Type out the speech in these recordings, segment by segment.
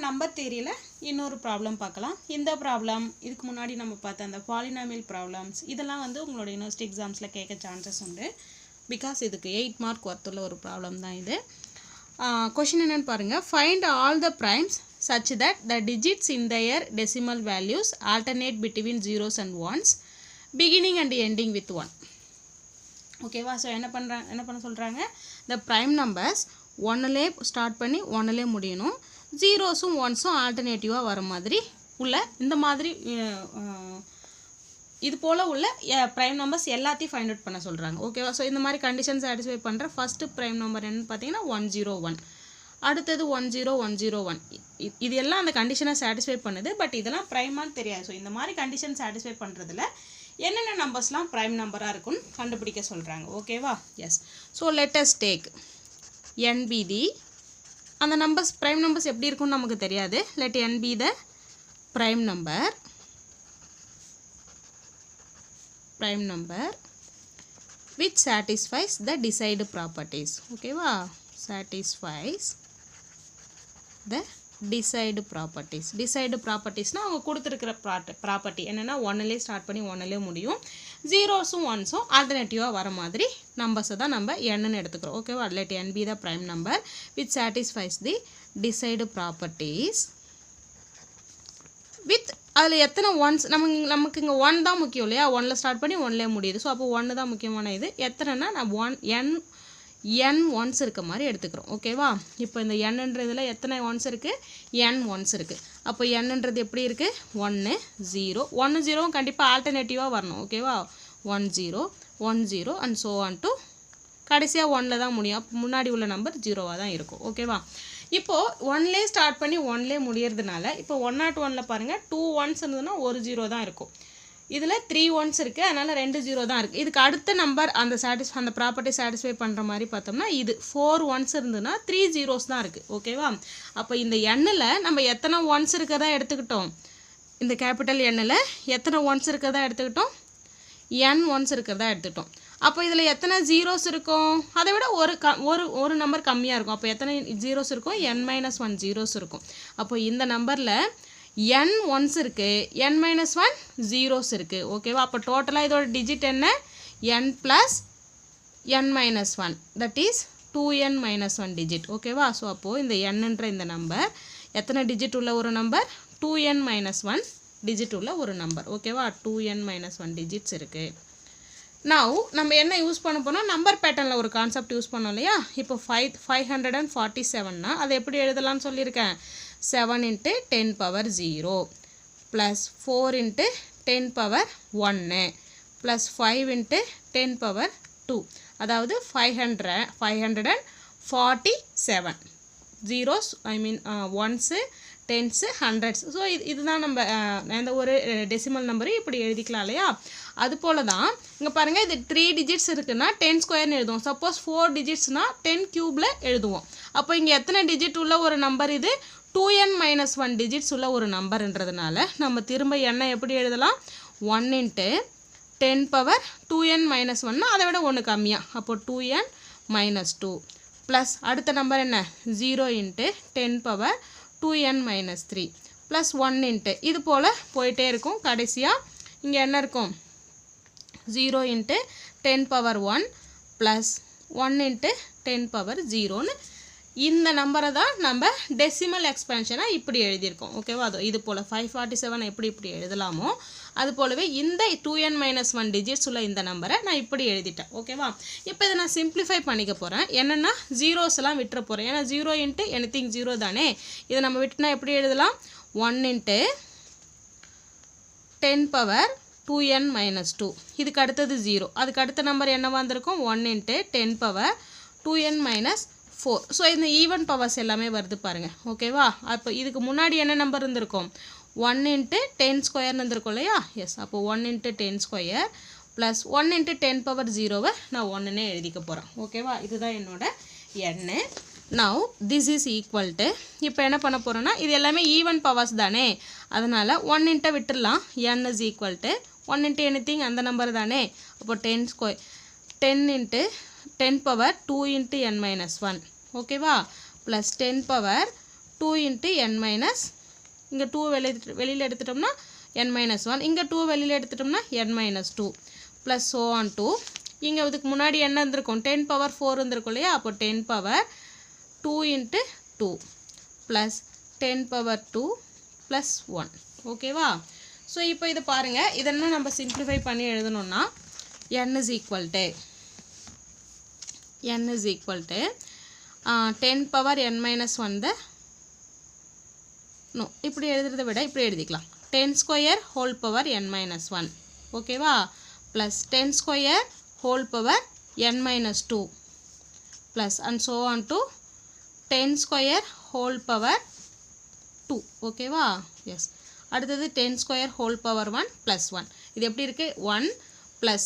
Number தியரியில் இன்னொரு problem பார்க்கலாம். இந்த ப்ராப்ளம் இதுக்கு முன்னாடி நம்ம பார்த்த அந்த பாலினாமியல் ப்ராப்ளம்ஸ் இதெல்லாம் வந்து உங்களோட யூனிவர்சிட்டி எக்ஸாம்ஸில் கேட்க சான்சஸ் உண்டு. பிகாஸ் இதுக்கு 8 மார்க் ஒர்த்துள்ள ஒரு ப்ராப்ளம் தான் இது. கொஷின் என்னென்னு பாருங்கள். Find all the primes such that the digits in their decimal values alternate between zeros and ones beginning and ending with 1. ஓகேவா? ஸோ என்ன பண்ண சொல்கிறாங்க, the prime numbers 1லே ஸ்டார்ட் பண்ணி 1லே முடியணும், ஜீரோஸும் ஒன்ஸும் ஆல்டர்னேட்டிவாக வர மாதிரி உள்ள இந்த மாதிரி இது போல் உள்ள ப்ரைம் நம்பர்ஸ் எல்லாத்தையும் ஃபைண்ட் அவுட் பண்ண சொல்கிறாங்க. ஓகேவா? ஸோ இந்த மாதிரி கண்டிஷன் சாட்டிஸ்ஃபை பண்ணுற ஃபஸ்ட்டு ப்ரைம் நம்பர் என்னன்னு பார்த்தீங்கன்னா 101, அடுத்தது 10101. இது எல்லாம் அந்த கண்டிஷனை சாட்டிஸ்ஃபை பண்ணுது. பட் இதெல்லாம் ப்ரைமான்னு தெரியாது. ஸோ இந்த மாதிரி கண்டிஷன் சாட்டிஸ்ஃபை பண்ணுறதுல என்னென்ன நம்பர்ஸ்லாம் ப்ரைம் நம்பராக இருக்குன்னு கண்டுபிடிக்க சொல்கிறாங்க. ஓகேவா? Yes. So let us take NBD. அந்த நம்பர்ஸ் ப்ரைம் நம்பர்ஸ் எப்படி இருக்குன்னு நமக்கு தெரியாது. Let N be the prime number which satisfies the decide properties. ஓகேவா? satisfies the decide properties. decide propertiesனா அவங்க கொடுத்துருக்கிற ப்ராப்பர்ட்டி என்னென்னா 1லே ஸ்டார்ட் பண்ணி 1லே முடியும், ஜீரோஸும் ஒன்ஸும் ஆல்டர்னேட்டிவாக வர மாதிரி நம்பர்ஸை தான் நம்ம என்னன்னு எடுத்துக்கிறோம். ஓகேவா? let N be the prime number which satisfies the decide properties with அதில் எத்தனை ஒன்ஸ் நமக்கு இங்கே 1 தான் முக்கியம் இல்லையா? 1ல் ஸ்டார்ட் பண்ணி 1லே முடியுது. ஸோ அப்போ 1 தான் முக்கியமான இது. எத்தனைனா நான் n ஒன்ஸ் இருக்க மாதிரி எடுத்துக்கிறோம். ஓகேவா? இப்போ இந்த nன்றதில் எத்தனை ஒன்ஸ் இருக்குது? n ஒன்ஸ் இருக்குது. அப்போ nன்றது எப்படி இருக்குது? 1 0 1 0 கண்டிப்பாக ஆல்டர்னேட்டிவாக வரணும். ஓகேவா? 1 0 1 0 அண்ட் ஸோ ஆன் டு கடைசியாக 1ல் தான் முடியும். அப்போ முன்னாடி உள்ள நம்பர் 0வாக தான் இருக்கும். ஓகேவா? இப்போது 1லே ஸ்டார்ட் பண்ணி 1லே முடியறதுனால இப்போ 101ல் பாருங்கள் 2 ஒன்ஸ் இருந்ததுன்னா ஒரு 0 தான் இருக்கும். இதில் 3 ஒன்ஸ் இருக்குது, அதனால் 2 0 தான் இருக்குது. இதுக்கு அடுத்த நம்பர் அந்த ப்ராப்பர்ட்டி சாட்டிஸ்ஃபை பண்ணுற மாதிரி பார்த்தோம்னா இது 4 ஒன்ஸ் இருந்ததுன்னா 3 ஜீரோஸ் தான் இருக்குது. ஓகேவா? அப்போ இந்த எண்ணில் நம்ம எத்தனை ஒன்ஸ் இருக்கிறதா எடுத்துக்கிட்டோம்? இந்த கேபிட்டல் எண்ணில் எத்தனை ஒன்ஸ் இருக்கிறதா எடுத்துக்கிட்டோம்? n ஒன்ஸ் இருக்கிறதா எடுத்துக்கிட்டோம். அப்போ இதில் எத்தனை ஜீரோஸ் இருக்கும்? அதை விட ஒரு நம்பர் கம்மியாக இருக்கும். அப்போ எத்தனை ஜீரோஸ் இருக்கும்? n-1 ஜீரோஸ் இருக்கும். அப்போ இந்த நம்பரில் n ஒன்ஸ் இருக்குது, n-1 ஜீரோஸ் இருக்குது. ஓகேவா? அப்போ டோட்டலாக இதோட டிஜிட் என்ன? n + n-1, that is 2n-1 digit. ஓகேவா? ஸோ அப்போது இந்த nன்ற இந்த நம்பர் எத்தனை டிஜிட் உள்ள ஒரு நம்பர்? 2n-1 டிஜிட் உள்ள ஒரு நம்பர். ஓகேவா? 2n-1 டிஜிட்ஸ் இருக்குது. நவ் நம்ம என்ன யூஸ் பண்ண போனால் நம்பர் பேட்டர்னில் ஒரு கான்செப்ட் யூஸ் பண்ணோம் இல்லையா? இப்போ 547னா அதை எப்படி எழுதலாம்னு சொல்லியிருக்கேன். 7 × 10⁻0 + 4 × 10⁻1 + 5 × 10⁻2, அதாவது 547 zeros, once, tens, hundreds. So இதுதான் நம்ம எந்த ஒரு டெசிமல் நம்பரும் இப்படி எழுதிக்கலாம் இல்லையா? அது போல் தான் இங்கே பாருங்கள், இது 3 டிஜிட்ஸ் இருக்குன்னா 10 ஸ்கொயர்னு எழுதுவோம். சப்போஸ் 4 டிஜிட்ஸ்னால் 10 க்யூபில் எழுதுவோம். அப்போ இங்கே எத்தனை டிஜிட் உள்ள ஒரு நம்பர் இது? 2n-1 டிஜிட்ஸ் உள்ள ஒரு நம்பர்ன்றதுனால நம்ம திரும்ப என்ன எப்படி எழுதலாம்? 1 × 10⁻2n-1, அதை விட 1 கம்மியாக, அப்போ 2n-2 ப்ளஸ் அடுத்த நம்பர் என்ன? 0 × 10⁻2n-3 ப்ளஸ் 1 × இது போல் போயிட்டே இருக்கும். கடைசியாக இங்கே என்ன இருக்கும்? 0 × 10⁻1 ப்ளஸ் 1 × 10⁻0ன்னு இந்த நம்பரை தான் நம்ம டெசிமல் எக்ஸ்பென்ஷனாக இப்படி எழுதியிருக்கோம். ஓகேவா? அது இது போல் 547 இப்படி எழுதலாமோ அது போலவே இந்த 2n-1 டிஜிட்ஸ் உள்ள இந்த நம்பரை நான் இப்படி எழுதிட்டேன். ஓகேவா? இப்போ இதை நான் சிம்பிளிஃபை பண்ணிக்க போகிறேன். என்னென்னா ஜீரோஸ்லாம் விட்டுற போகிறேன். ஏன்னா 0 × anything 0 தானே. இதை நம்ம விட்டுனா எப்படி எழுதலாம்? 1 × 10⁻2n-2. இதுக்கு அடுத்தது 0. அதுக்கு அடுத்த நம்பர் என்னவா இருந்திருக்கும்? 1 × 10⁻2n-4. ஸோ இந்த ஈவன் பவர்ஸ் எல்லாமே வருது பாருங்கள். ஓகேவா? அப்போ இதுக்கு முன்னாடி என்ன நம்பர் இருந்திருக்கும்? 1 × 10 ஸ்கொயர்னு இருந்திருக்கும் இல்லையா? எஸ். அப்போ 1 × 10 ஸ்கொயர் ப்ளஸ் 1 × 10⁻0வை நான் 1ன்னே எழுதிக்க போகிறேன். ஓகேவா? இதுதான் என்னோட n. Now this is equal to, இப்போ என்ன பண்ண போகிறோன்னா இது எல்லாமே ஈவன் பவர்ஸ் தானே, அதனால் 1 × விட்டுடலாம். n is equal to 1 × anything அந்த நம்பர் தானே. அப்போ 10 ஸ்கொயர் 10 × 10⁻2 × n-1. ஓகேவா? ப்ளஸ் 10⁻2 2 into n minus இங்கே 2 வெளியில் எடுத்துட்டோம்னா n minus 1 இங்கே 2 வெளியில் எடுத்துட்டோம்னா n minus 2 plus so on to இங்கே இதுக்கு முன்னாடி என்ன இருந்திருக்கும் 10 power 4 இருந்திருக்கும் இல்லையா அப்போ 10 power 2 into 2 plus 10 power 2 plus 1 ஓகேவா ஸோ இப்போ இது பாருங்கள் இதெல்லாம் நம்ம சிம்பிளிஃபை பண்ணி எழுதணும்னா n is equal to 10 power n minus 1 the no இப்படி எழுதுறதை விட இப்படி எழுதிக்கலாம் 10 square whole power n minus 1 ஓகேவா plus 10 square whole power n minus 2 plus and so on to 10 square whole power 2 ஓகேவா எஸ் அடுத்தது 10 square whole power 1 plus 1 இது எப்படி இருக்கு 1 plus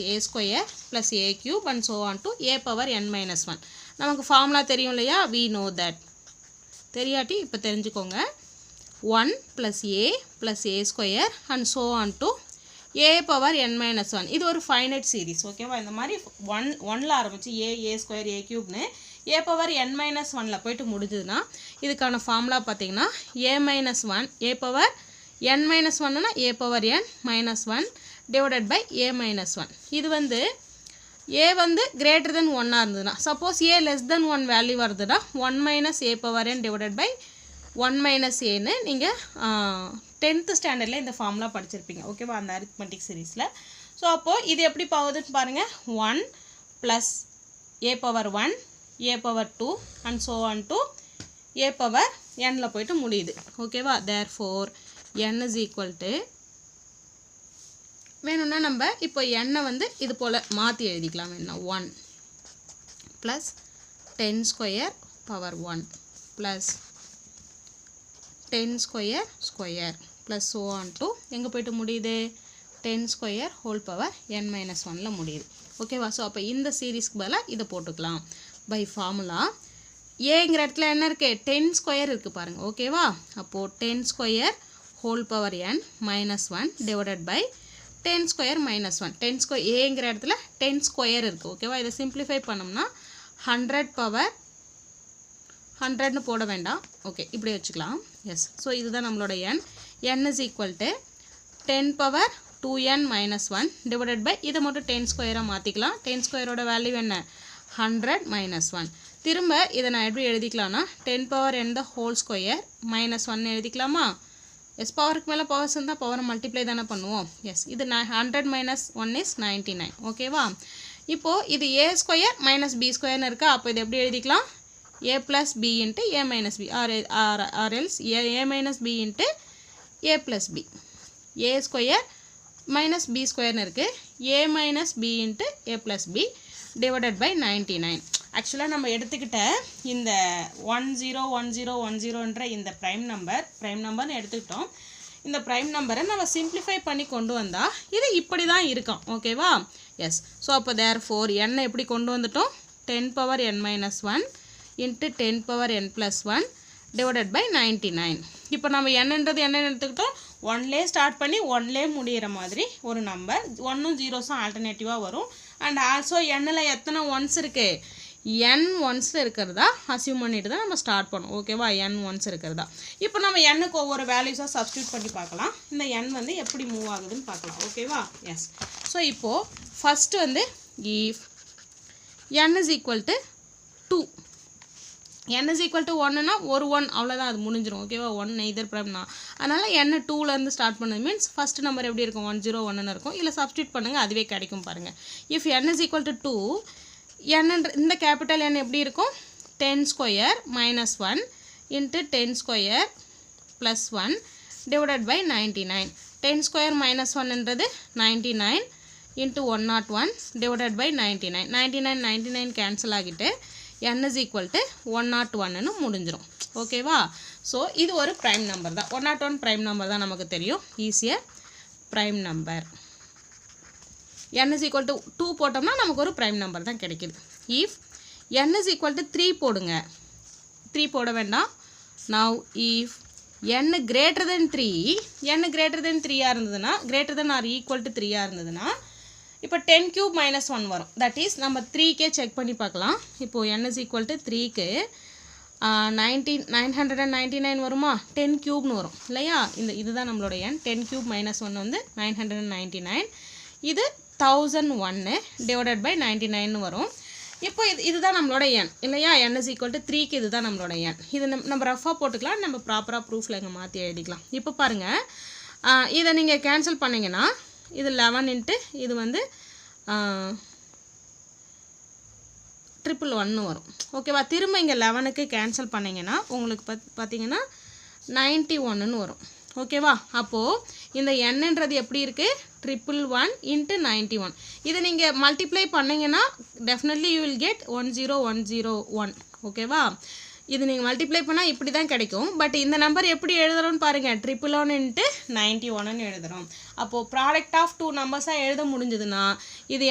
a square plus a cube and so on to a power n minus 1 நமக்கு formula தெரியும் இல்லையா we know that தெரியாட்டி இப்போ தெரிஞ்சுக்கோங்க 1 plus a square and so on to a power n minus 1 இது ஒரு ஃபைனைட் சீரிஸ் ஓகேவா இந்த மாதிரி 1ல ஆரம்பிச்சு a square a cubeனு a power n minus 1ல போயிட்டு முடிஞ்சதுன்னா இதுக்கான ஃபார்முலா பார்த்தீங்கன்னா a minus 1 a power n minus 1னா a power n minus 1 divided by a minus 1 இது வந்து a வந்து greater than 1 இருந்ததுன்னா suppose a less than 1 value வருதுன்னா 1 minus a power n divided by 1 minus a ன்னு நீங்கள் 10th ஸ்டாண்டர்டில் இந்த formula படிச்சிருப்பீங்க ஓகேவா அந்த அரித்மெட்டிக் சீரீஸில் ஸோ அப்போது இது எப்படி போகுதுன்னு பாருங்கள் 1 plus a power 1 a power 2 and so on to a power nல போயிட்டு முடியுது ஓகேவா therefore n is equal to வேணும்னா நம்ம இப்போ n வந்து இது போல் மாற்றி எழுதிக்கலாம் என்ன 1 plus 10 square power 1 plus 10 square plus so on to எங்கே போயிட்டு முடியுது 10 square whole power n minus 1ல முடியுது ஓகேவா ஸோ அப்போ இந்த சீரீஸ்க்கு பதிலாக இதை போட்டுக்கலாம் பை ஃபார்முலா ஏங்கிற இடத்துல என்ன இருக்குது 10 ஸ்கொயர் இருக்குது பாருங்கள் ஓகேவா அப்போது 10 square whole power n minus 1 divided by 10 square minus 1 10 square ஏங்கிற இடத்துல 10 ஸ்கொயர் இருக்குது ஓகேவா இதை சிம்பிளிஃபை பண்ணோம்னா 100 பவர் 100ன்னு போட வேண்டாம் ஓகே இப்படி வச்சுக்கலாம் எஸ் ஸோ இதுதான் நம்மளோட n is equal to 10 power 2n minus 1 divided by இதை மட்டும் 10 ஸ்கொயராக மாற்றிக்கலாம் 10 ஸ்கொயரோட வேல்யூ என்ன 100 minus 1 திரும்ப இதை நான் எப்படி எழுதிக்கலாம்னா 10 power n the whole square minus 1 எழுதிக்கலாமா எஸ் பவருக்கு மேலே பவர்ஸ் இருந்தால் பவரை மல்டிப்ளை தானே பண்ணுவோம் எஸ் இது 100 minus 1 is 99 ஓகேவா இப்போது இது a square minus b squareன்னு இருக்கா அப்போ இது எப்படி எழுதிக்கலாம் a plus b into a minus b or else a minus b into a plus b a square minus b squareன்னு இருக்குது a minus b into a plus b divided by 99 ஆக்சுவலாக நம்ம எடுத்துக்கிட்ட இந்த 101010ன்ற இந்த ப்ரைம் நம்பர்னு எடுத்துக்கிட்டோம் இந்த ப்ரைம் நம்பரை நம்ம சிம்பிளிஃபை பண்ணி கொண்டு வந்தால் இது இப்படி தான் இருக்கும் ஓகேவா எஸ் ஸோ அப்போ therefore n எப்படி கொண்டு வந்துட்டோம் 10 power n minus 1 into 10 power n plus 1 divided by 99 இப்போ நம்ம என்னன்றது என்னன்னு எடுத்துக்கிட்டோம் 1லே ஸ்டார்ட் பண்ணி 1லே முடிகிற மாதிரி ஒரு நம்பர் 1ம் 0ஸும் ஆல்டர்னேட்டிவாக வரும் அண்ட் ஆல்சோ எண்ணில் எத்தனை ஒன்ஸ் இருக்குது n ஒன்ஸில் இருக்கிறதா அசியூம் பண்ணிட்டு தான் நம்ம ஸ்டார்ட் பண்ணோம் ஓகேவா n ஒன்ஸ் இருக்கிறதா இப்போ நம்ம n-க்கு ஒவ்வொரு வேல்யூஸாக சப்ஸ்டியூட் பண்ணி பார்க்கலாம் இந்த n வந்து எப்படி மூவ் ஆகுதுன்னு பார்க்கலாம் ஓகேவா எஸ் ஸோ இப்போது ஃபஸ்ட்டு வந்து if n is equal to 2 n is equal to 1னா ஒரு 1 அவ்வளோதான் அது முடிஞ்சிடும் ஓகேவா 1 எய்தர் ப்ரைம்னா அதனால் n 2லேருந்து ஸ்டார்ட் பண்ணது மீன்ஸ் ஃபஸ்ட் நம்பர் எப்படி இருக்கும் 101ன்னு இருக்கும் இல்லை சப்ஸ்டியூட் பண்ணுங்கள் அதுவே கிடைக்கும் பாருங்கள் if n is equal to 2 n இந்த கேபிட்டல் n எப்படி இருக்கும் 10 square minus 1 into 10 square plus 1 divided by 99 10 square மைனஸ் 1ன்றது 99 இன்ட்டு 101 டிவைடட் பை 99 கேன்சல் ஆகிட்டு n is equal to 101ன்னு முடிஞ்சிடும் ஓகேவா ஸோ இது ஒரு ப்ரைம் நம்பர் தான் 101 ப்ரைம் நம்பர் தான் நமக்கு தெரியும் ஈஸியாக prime number n is equal to 2 போட்டோம்னா நமக்கு ஒரு ப்ரைம் நம்பர் தான் கிடைக்குது if n is equal to 3 போடுங்க 3 போட வேண்டாம் now if n greater than 3 இருந்ததுன்னா greater than or equal to 3 இருந்ததுன்னா இப்போ 10 cube minus 1 வரும் தட் இஸ் நம்ம 3க்கே செக் பண்ணி பார்க்கலாம் இப்போது n is equal to 3க்கு 999 வருமா 10 கியூப்னு வரும் இல்லையா இதுதான் நம்மளோட எண் 10 கியூப் மைனஸ் 1 வந்து 999 இது 1001 டிவைடட் பை 99 வரும் இப்போ இதுதான் நம்மளோட எண் இல்லையா n is equal to 3க்கு இதுதான் நம்மளோட எண் இது நம்ம ரஃபாக போட்டுக்கலாம் நம்ம ப்ராப்பராக ப்ரூஃபில் இங்கே மாற்றி எழுதிக்கலாம் இப்போ பாருங்கள் இதை நீங்கள் கேன்சல் பண்ணிங்கன்னா இது 11 இன்ட்டு இது வந்து 111 வரும் ஓகேவா திரும்ப இங்கே 11க்கு கேன்சல் பண்ணிங்கன்னா உங்களுக்கு பார்த்தீங்கன்னா 91ன்னு வரும் ஓகேவா அப்போது இந்த எண்ணுன்றது எப்படி இருக்குது 111 இன்ட்டு 91 இதை நீங்கள் மல்டிப்ளை பண்ணிங்கன்னா டெஃபினெட்லி யூ வில் கெட் 10101 ஓகேவா இது நீங்கள் மல்டிப்ளை பண்ணால் இப்படி தான் கிடைக்கும் பட் இந்த நம்பர் எப்படி எழுதுறோன்னு பாருங்கள் 111 இன்ட்டு 91ன்னு எழுதுகிறோம் அப்போது ப்ராடக்ட் ஆஃப் 2 நம்பர்ஸாக எழுத முடிஞ்சதுன்னா இது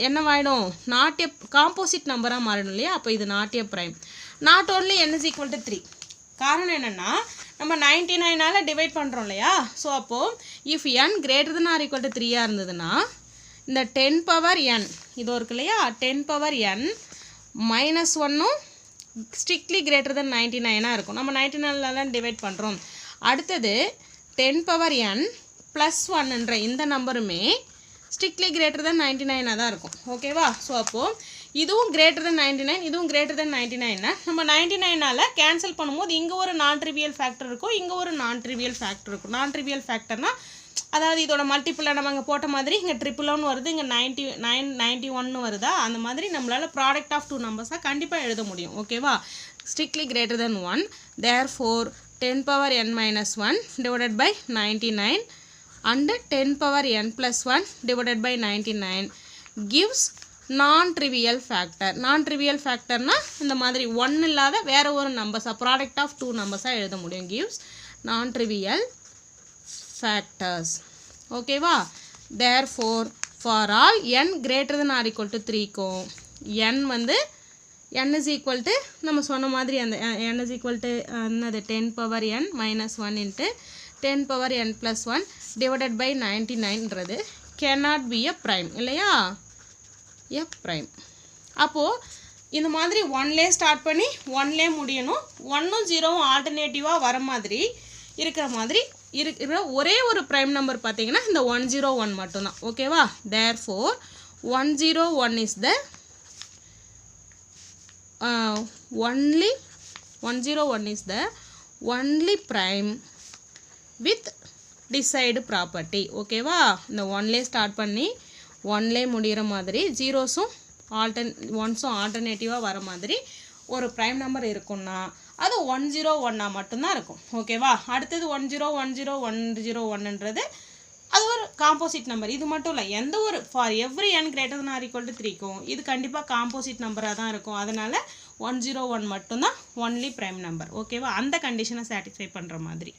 என்னவாயிடும் நாட் எ காம்போசிட் நம்பராக மாறிடும் இல்லையா அப்போ இது not a prime not only n is equal to 3 காரணம் என்னென்னா நம்ம 99ஆல் டிவைட் பண்ணுறோம் இல்லையா ஸோ அப்போது if n greater than or equal to 3ஆக இருந்ததுன்னா இந்த 10 பவர் n இதோ இருக்கு இல்லையா 10 பவர் n மைனஸ் 1ம் ஸ்ட்ரிக்ட்லி கிரேட்டர் தென் 99ஆக இருக்கும் நம்ம 99ஆல் டிவைட் பண்ணுறோம் அடுத்தது 10 பவர் n ப்ளஸ் 1ன்ற இந்த நம்பருமே ஸ்ட்ரிக்ட்லி கிரேட்டர் தென் 99ஆக தான் இருக்கும் ஓகேவா ஸோ அப்போது இதுவும் கிரேட்டர் தென் 99 இதுவும் கிரேட்டர் தென் 99னா நம்ம 99ஆல் கேன்சல் பண்ணும்போது இங்கே ஒரு நான் ட்ரிவியல் ஃபேக்டர் இருக்கும் இங்கே ஒரு நான் ட்ரிவியல் ஃபேக்டர் இருக்கும் நான் ட்ரிவியல் ஃபேக்டர்னால் அதாவது இதோட மல்டிப்பிளில் நம்ம இங்கே போட்ட மாதிரி இங்கே 111 வருது இங்கே 91 வருதா அந்த மாதிரி நம்மளால் ப்ராடக்ட் ஆஃப் 2 நம்பர்ஸாக கண்டிப்பாக எழுத முடியும் ஓகேவா strictly greater than 1 therefore 10 power n minus 1 divided by 99 and 10 power n plus 1 divided by 99 gives non-trivial factor non-trivial factorனா இந்த மாதிரி 1 இல்லாத வேற ஒரு நம்பர்ஸாக ப்ராடக்ட் ஆஃப் 2 நம்பர்ஸாக எழுத முடியும் gives non-trivial factors ஓகேவா therefore for all n greater than or equal to 3க்கும் n வந்து n is equal to நம்ம சொன்ன மாதிரி அந்த n is equal to என்னது 10 power n minus 1 into 10 power n plus 1 divided by 99ன்றது cannot be a prime இல்லையா a prime அப்போது இந்த மாதிரி 1லே ஸ்டார்ட் பண்ணி 1லே முடியணும் 1ம் 0ம் ஆல்டர்னேட்டிவாக வர மாதிரி இருக்கிற ஒரே ஒரு ப்ரைம் நம்பர் பார்த்தீங்கன்னா இந்த 101 மட்டும்தான் ஓகேவா therefore 101 is the only prime with decide property ஓகேவா இந்த 1லே ஸ்டார்ட் பண்ணி 1லே முடிகிற மாதிரி ஜீரோஸும் ஒன்ஸும் ஆல்டர்னேட்டிவாக வர மாதிரி ஒரு ப்ரைம் நம்பர் இருக்குன்னா அது 101 மட்டும்தான் இருக்கும் ஓகேவா அடுத்தது 1010101ன்றது அது ஒரு காம்போசிட் நம்பர் இது மட்டும் இல்லை எந்த ஒரு for every n greater than or equal to 3க்கும் இது கண்டிப்பாக காம்போசிட் நம்பராக தான் இருக்கும் அதனால் 101 மட்டும்தான் ஒன்லி ப்ரைம் நம்பர் ஓகேவா அந்த கண்டிஷனை சாட்டிஸ்ஃபை பண்ணுற மாதிரி